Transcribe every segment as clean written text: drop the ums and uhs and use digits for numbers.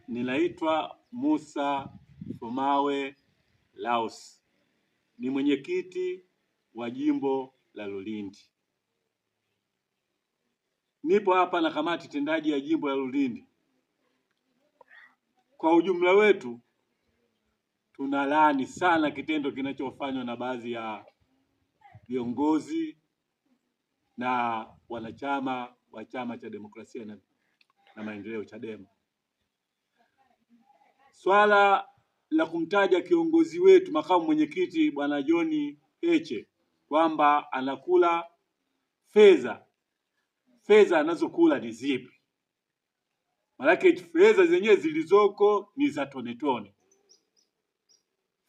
Ninaitwa Musa Fomawe Laus, ni mwenyekiti wa jimbo la Lulindi. Nipo hapa na kamati tendaji ya jimbo la Lulindi. Kwa ujumla wetu tunalaani sana kitendo kinachofanywa na baadhi ya viongozi na wanachama wa Chama cha Demokrasia na Maendeleo, Chadema. Swala la kumtaja kiongozi wetu makamu mwenyekiti Bwana John Heche kwamba anakula fedha anazokula ni zipi? Maanake fedha zenyewe zilizoko ni za tone tone,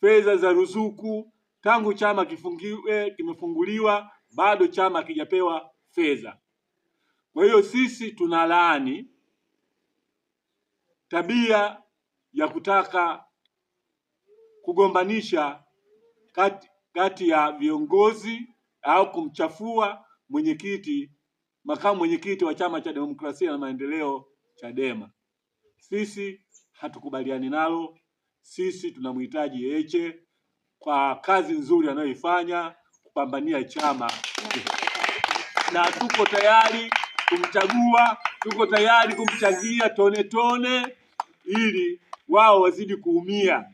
fedha za ruzuku. Tangu chama kimefunguliwa bado chama hakijapewa fedha. Kwa hiyo sisi tunalaani tabia ya kutaka kugombanisha kati ya viongozi au kumchafua makamu mwenyekiti wa Chama cha Demokrasia na Maendeleo, Chadema. Sisi hatukubaliani nalo. Sisi tunamhitaji Heche kwa kazi nzuri anayoifanya kupambania chama, na tuko tayari kumchagua, tuko tayari kumchangia tone tone ili wao wazidi kuumia.